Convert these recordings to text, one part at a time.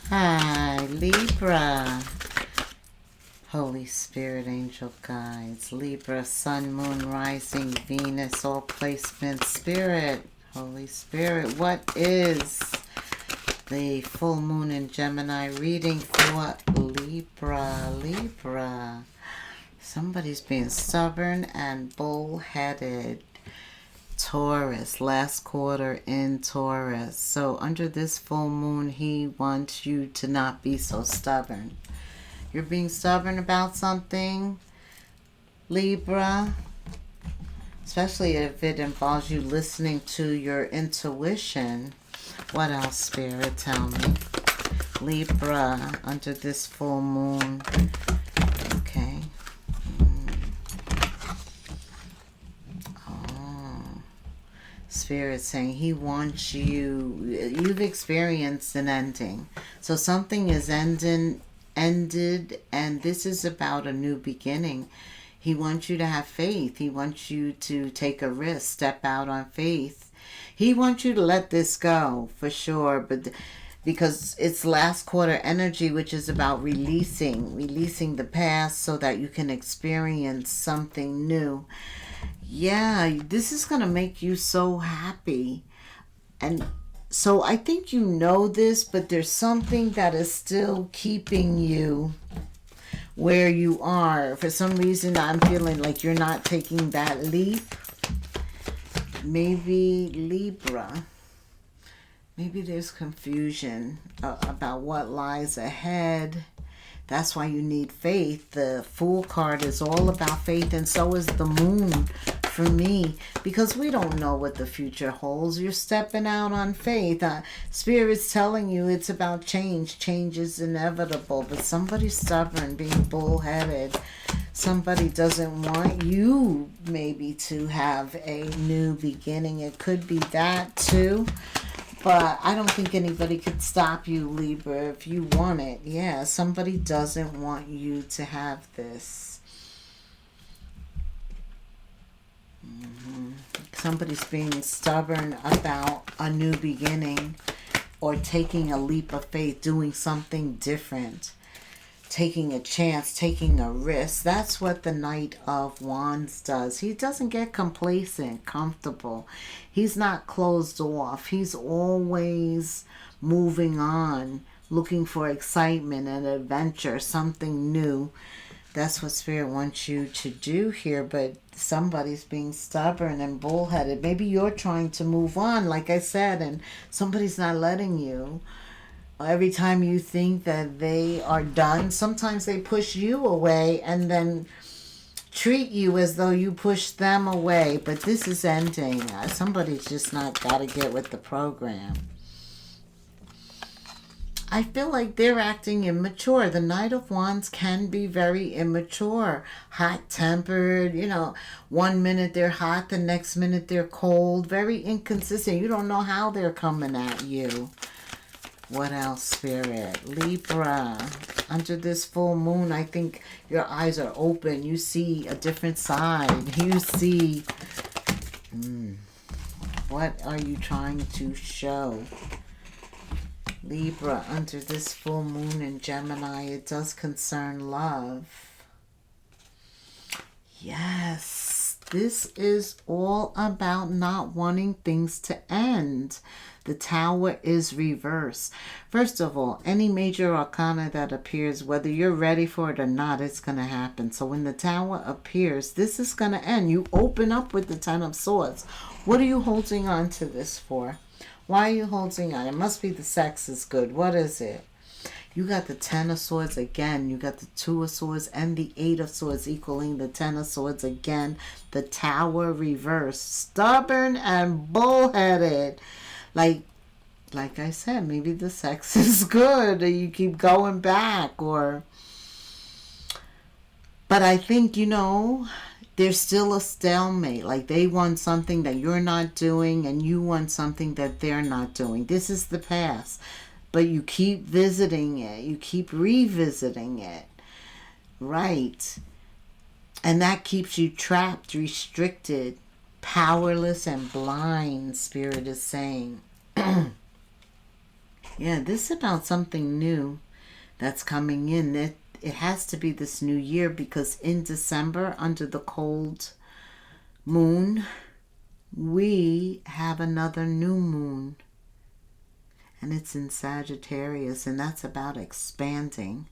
Hi, Libra. Holy Spirit, angel guides. Libra, Sun, Moon, Rising, Venus, all placements. Spirit, Holy Spirit, what is the full moon in Gemini reading for Libra? Libra. Somebody's being stubborn and bullheaded. Taurus, last quarter in Taurus. So under this full moon, he wants you to not be so stubborn. You're being stubborn about something, Libra, especially if it involves you listening to your intuition. What else, Spirit? Tell me. Libra, under this full moon. Okay. Spirit saying he wants you've experienced an ending. So something is ended, and this is about a new beginning. He wants you to have faith. He wants you to take a risk, step out on faith. He wants you to let this go, for sure, but because it's last quarter energy, which is about releasing the past so that you can experience something new. Yeah, this is going to make you so happy. And so I think you know this, but there's something that is still keeping you where you are. For some reason, I'm feeling like you're not taking that leap. Maybe Libra. Maybe there's confusion about what lies ahead. That's why you need faith. The Fool card is all about faith, and so is the moon for me, because we don't know what the future holds. You're stepping out on faith. Spirit's telling you it's about change. Change is inevitable, but somebody's stubborn, being bullheaded. Somebody doesn't want you maybe to have a new beginning. It could be that too. But I don't think anybody could stop you, Libra, if you want it. Yeah, somebody doesn't want you to have this. Somebody's being stubborn about a new beginning or taking a leap of faith, doing something different, taking a chance, taking a risk. That's what the Knight of Wands does. He doesn't get complacent, comfortable. He's not closed off. He's always moving on, looking for excitement and adventure, something new. That's what Spirit wants you to do here, but somebody's being stubborn and bullheaded. Maybe you're trying to move on, like I said, and somebody's not letting you. Every time you think that they are done, sometimes they push you away and then treat you as though you pushed them away. But this is ending. Somebody's just not got to get with the program. I feel like they're acting immature. The Knight of Wands can be very immature, hot-tempered. 1 minute they're hot, the next minute they're cold. Very inconsistent. You don't know how they're coming at you. What else, Spirit? Libra. Under this full moon, I think your eyes are open. You see a different side. You see... What are you trying to show? Libra, under this full moon in Gemini, it does concern love. Yes, this is all about not wanting things to end. The Tower is reversed. First of all, any major arcana that appears, whether you're ready for it or not, it's going to happen. So when the Tower appears, this is going to end. You open up with the Ten of Swords. What are you holding on to this for? Why are you holding on? It must be the sex is good. What is it? You got the Ten of Swords again. You got the Two of Swords and the Eight of Swords equaling the Ten of Swords again. The Tower reversed. Stubborn and bullheaded. Like I said, maybe the sex is good, or you keep going back, but I think, there's still a stalemate. Like they want something that you're not doing, and you want something that they're not doing. This is the past, but you keep visiting it. You keep revisiting it, right? And that keeps you trapped, restricted, powerless, and blind, Spirit is saying. Yeah, this is about something new that's coming in. It has to be this new year because in December, under the cold moon, we have another new moon. And it's in Sagittarius, and that's about expanding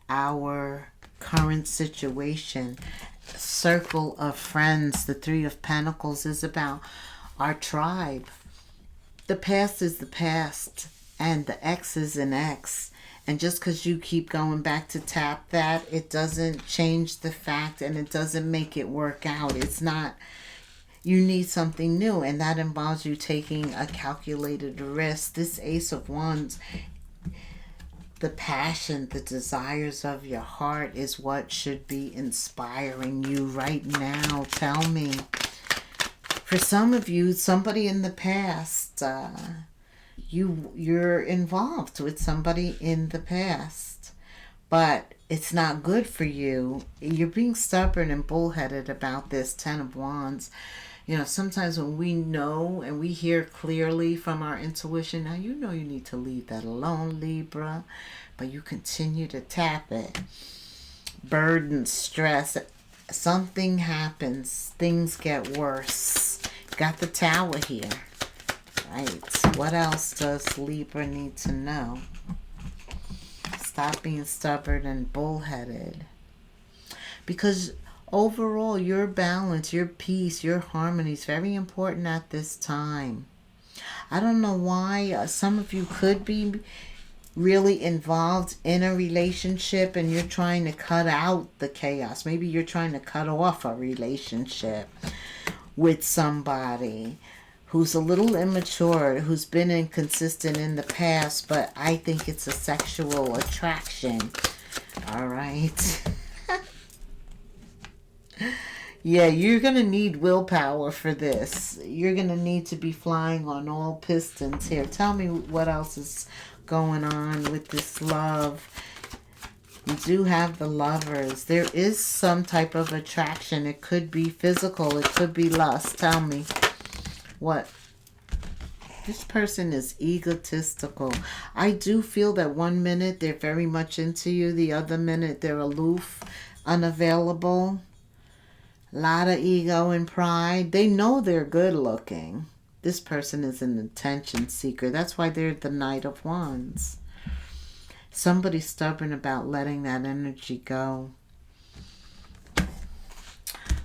our current situation. Circle of friends, the Three of Pentacles, is about our tribe. The past is the past, and the ex is an ex. And just because you keep going back to tap that, it doesn't change the fact, and it doesn't make it work out. It's not, you need something new, and that involves you taking a calculated risk. This Ace of Wands, the passion, the desires of your heart is what should be inspiring you right now. Tell me. For some of you, somebody in the past, you're involved with somebody in the past, but it's not good for you. You're being stubborn and bullheaded about this. 10 of Wands. You know, sometimes when we know and we hear clearly from our intuition, now you know you need to leave that alone, Libra, but you continue to tap it. Burden, stress, something happens, things get worse. Got the Tower here. Right. What else does Libra need to know? Stop being stubborn and bullheaded. Because overall, your balance, your peace, your harmony is very important at this time. I don't know why some of you could be really involved in a relationship and you're trying to cut out the chaos. Maybe you're trying to cut off a relationship with somebody who's a little immature, who's been inconsistent in the past, but I think it's a sexual attraction. All right. Yeah, you're going to need willpower for this. You're going to need to be flying on all pistons here. Tell me what else is going on with this love. You do have the Lovers. There is some type of attraction. It could be physical. It could be lust. Tell me what. This person is egotistical. I do feel that one minute they're very much into you. The other minute they're aloof, unavailable. A lot of ego and pride. They know they're good looking. This person is an attention seeker. That's why they're the Knight of Wands. Somebody's stubborn about letting that energy go.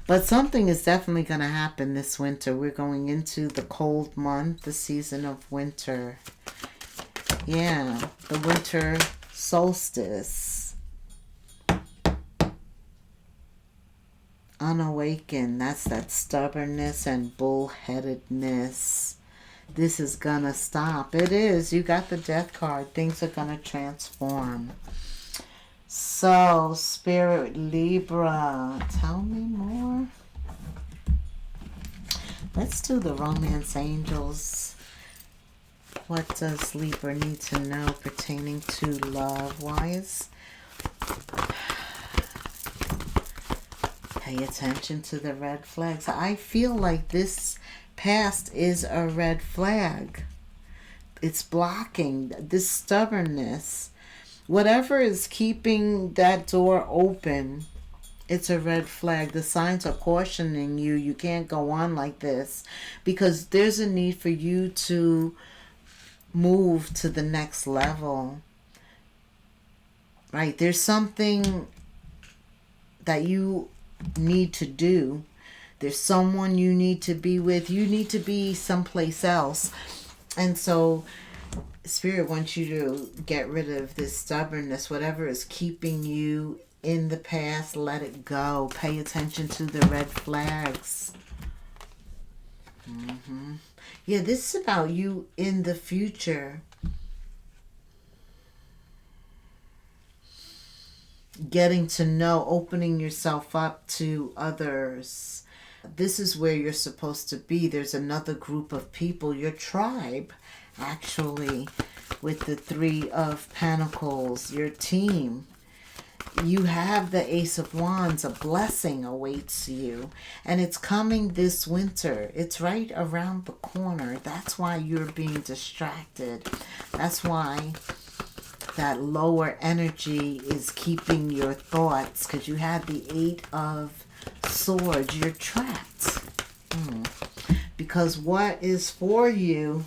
But something is definitely going to happen this winter. We're going into the cold month, the season of winter. Yeah, the winter solstice. Unawakened. That's that stubbornness and bullheadedness. This is gonna stop. It is. You got the Death card. Things are gonna transform. So, Spirit Libra, tell me more. Let's do the Romance Angels. What does Libra need to know pertaining to love? Why is... Pay attention to the red flags. I feel like this past is a red flag. It's blocking this stubbornness. Whatever is keeping that door open, it's a red flag. The signs are cautioning you. You can't go on like this because there's a need for you to move to the next level. Right? There's something that you need to do. There's someone you need to be with. You need to be someplace else. And so Spirit wants you to get rid of this stubbornness. Whatever is keeping you in the past, let it go. Pay attention to the red flags. Yeah, this is about you in the future. Getting to know, opening yourself up to others. This is where you're supposed to be. There's another group of people, your tribe, actually, with the Three of Pentacles, your team. you have the Ace of Wands. A blessing awaits you, and it's coming this winter. It's right around the corner. That's why you're being distracted. That's why that lower energy is keeping your thoughts, because you had the Eight of Swords. You're trapped. Because what is for you,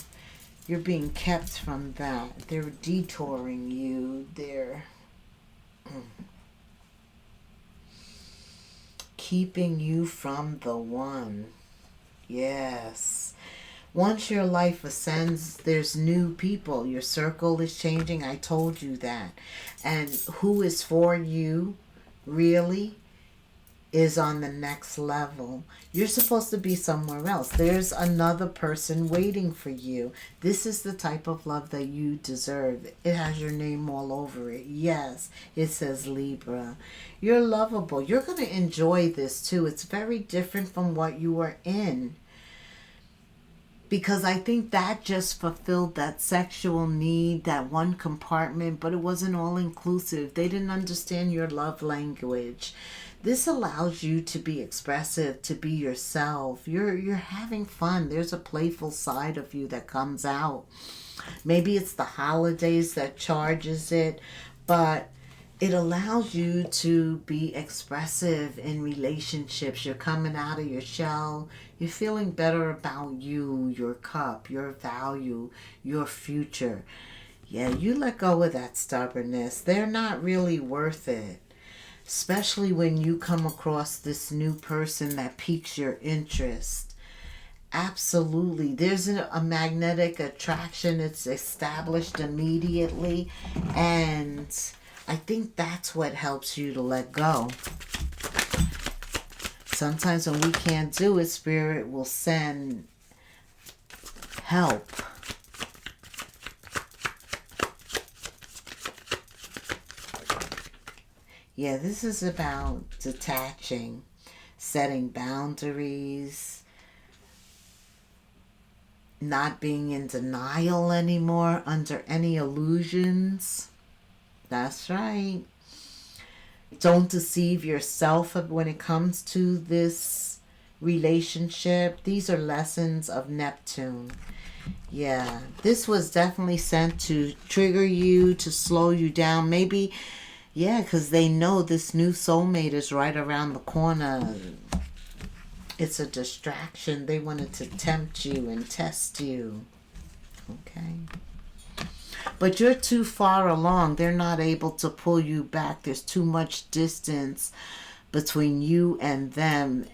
you're being kept from that. They're detouring you. They're keeping you from the one. Yes. Once your life ascends, there's new people. Your circle is changing. I told you that. And who is for you, really, is on the next level. You're supposed to be somewhere else. There's another person waiting for you. This is the type of love that you deserve. It has your name all over it. Yes, it says Libra. You're lovable. You're going to enjoy this too. It's very different from what you were in. Because I think that just fulfilled that sexual need, that one compartment, but it wasn't all inclusive. They didn't understand your love language. This allows you to be expressive, to be yourself. You're having fun. There's a playful side of you that comes out. Maybe it's the holidays that charges it, but it allows you to be expressive in relationships. You're coming out of your shell. You're feeling better about you, your cup, your value, your future. Yeah, you let go of that stubbornness. They're not really worth it. Especially when you come across this new person that piques your interest. Absolutely. There's a magnetic attraction. It's established immediately. And I think that's what helps you to let go. Sometimes when we can't do it, Spirit will send help. Yeah, this is about detaching, setting boundaries, not being in denial anymore under any illusions. That's right. Don't deceive yourself when it comes to this relationship. These are lessons of Neptune. Yeah, this was definitely sent to trigger you, to slow you down. Maybe, yeah, because they know this new soulmate is right around the corner. It's a distraction. They wanted to tempt you and test you. Okay. But you're too far along. They're not able to pull you back. There's too much distance between you and them.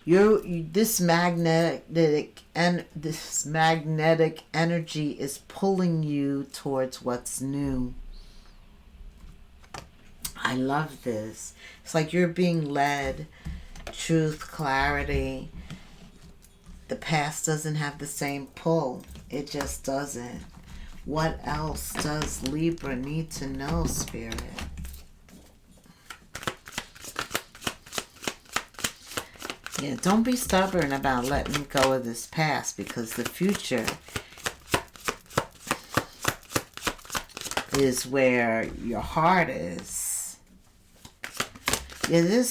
This magnetic energy is pulling you towards what's new. I love this. It's like you're being led. Truth, clarity. The past doesn't have the same pull. It just doesn't. What else does Libra need to know, Spirit? Yeah, don't be stubborn about letting go of this past, because the future is where your heart is. Yeah,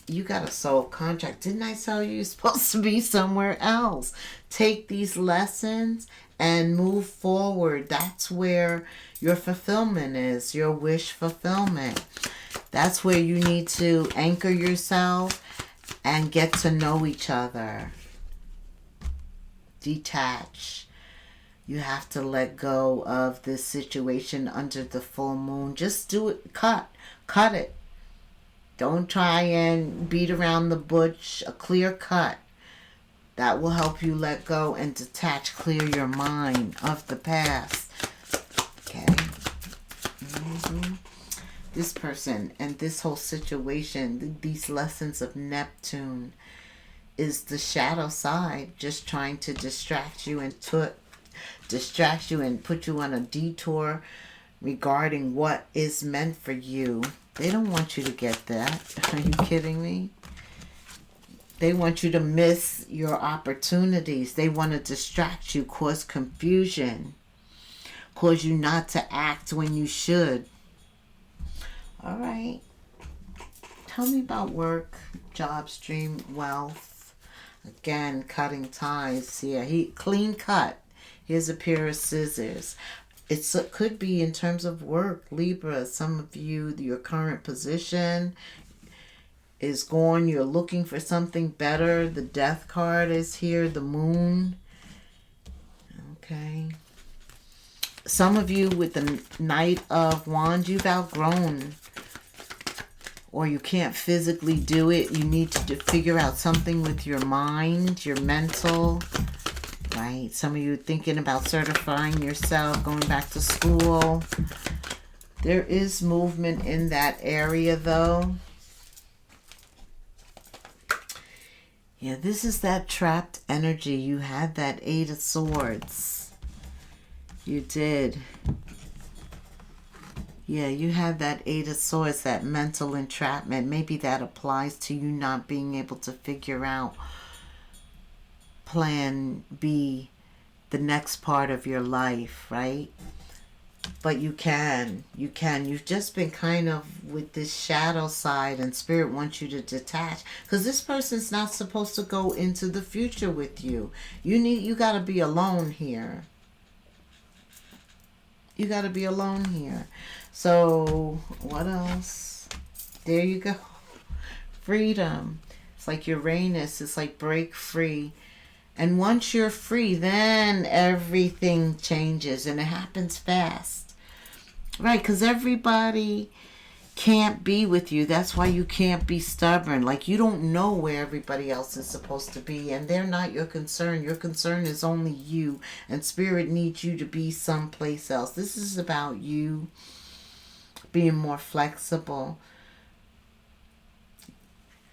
you got a soul contract. Didn't I tell you you're supposed to be somewhere else? Take these lessons and move forward. That's where your fulfillment is, your wish fulfillment. That's where you need to anchor yourself and get to know each other. Detach. You have to let go of this situation under the full moon. Just do it. Cut it. Don't try and beat around the bush. A clear cut. That will help you let go and detach, clear your mind of the past. Okay. This person and this whole situation, these lessons of Neptune, is the shadow side, just trying to distract you and put you on a detour regarding what is meant for you. They don't want you to get that. Are you kidding me? They want you to miss your opportunities. They want to distract you, cause confusion, cause you not to act when you should. All right. Tell me about work, job stream, wealth. Again, cutting ties. Yeah, clean cut. Here's a pair of scissors. It could be in terms of work, Libra. Some of you, your current position is gone. You're looking for something better. The death card is here. The moon. Okay. Some of you with the Knight of Wands, you've outgrown, or you can't physically do it. You need to figure out something with your mind, your mental, right? Some of you thinking about certifying yourself, going back to school. There is movement in that area, though. Yeah, this is that trapped energy. You had that Eight of Swords. You did. Yeah, you have that Eight of Swords, that mental entrapment. Maybe that applies to you not being able to figure out plan B, the next part of your life, right? But you can. You've just been kind of with this shadow side, and Spirit wants you to detach. Because this person's not supposed to go into the future with you. You got to be alone here. You got to be alone here. So, what else? There you go. Freedom. It's like Uranus. It's like break free. And once you're free, then everything changes. And it happens fast. Right? Because everybody can't be with you. That's why you can't be stubborn. Like, you don't know where everybody else is supposed to be, and they're not your concern. Your concern is only you, and Spirit needs you to be someplace else. This is about you being more flexible.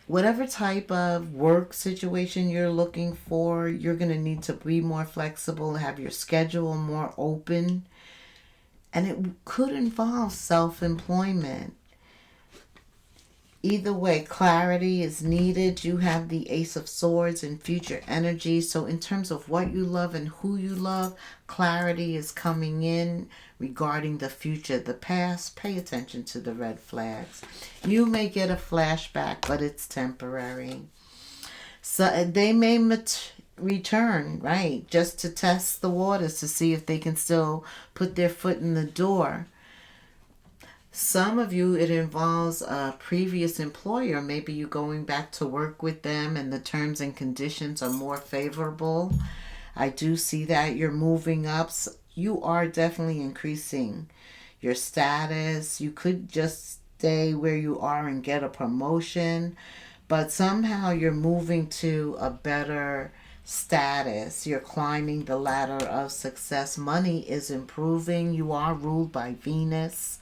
Whatever type of work situation you're looking for, you're going to need to be more flexible, have your schedule more open, and it could involve self-employment. Either way, clarity is needed. You have the Ace of Swords and future energy. So in terms of what you love and who you love, clarity is coming in regarding the future. The past, pay attention to the red flags. You may get a flashback, but it's temporary. So they may return, right, just to test the waters to see if they can still put their foot in the door. Some of you, it involves a previous employer. Maybe you going back to work with them and the terms and conditions are more favorable. I do see that you're moving up. You are definitely increasing your status. You could just stay where you are and get a promotion, but somehow you're moving to a better status. You're climbing the ladder of success. Money is improving. You are ruled by Venus,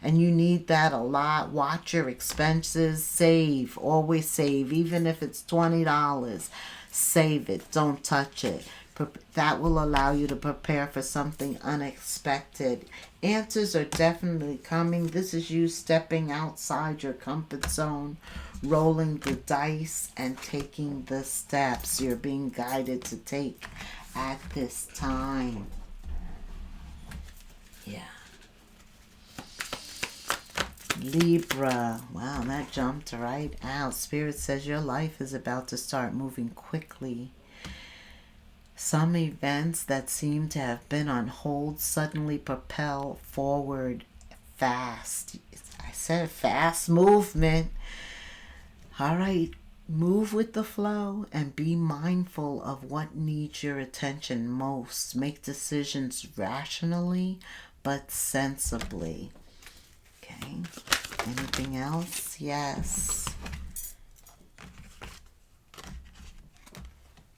and you need that a lot. Watch your expenses. Save. Always save. Even if it's $20, save it. Don't touch it. That will allow you to prepare for something unexpected. Answers are definitely coming. This is you stepping outside your comfort zone, rolling the dice, and taking the steps you're being guided to take at this time. Yeah. Libra. Wow, that jumped right out. Spirit says your life is about to start moving quickly. Some events that seem to have been on hold suddenly propel forward fast. I said fast movement. All right, move with the flow and be mindful of what needs your attention most. Make decisions rationally but sensibly. Okay, anything else? Yes.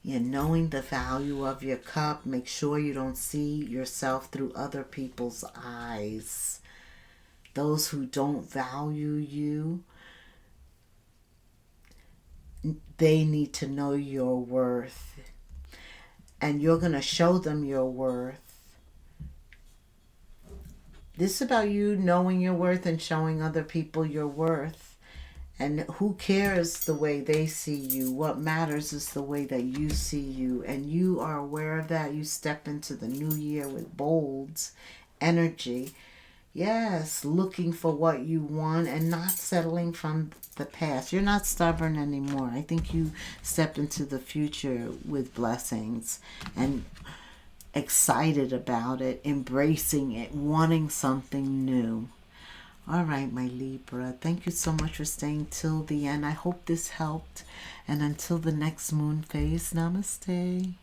Yeah, knowing the value of your cup. Make sure you don't see yourself through other people's eyes. Those who don't value you, they need to know your worth. And you're going to show them your worth. This is about you knowing your worth and showing other people your worth. And who cares the way they see you? What matters is the way that you see you. And you are aware of that. You step into the new year with bold energy. Yes, looking for what you want and not settling from the past. You're not stubborn anymore. I think you stepped into the future with blessings and excited about it, embracing it, wanting something new. All right, my Libra. Thank you so much for staying till the end. I hope this helped. And until the next moon phase, namaste.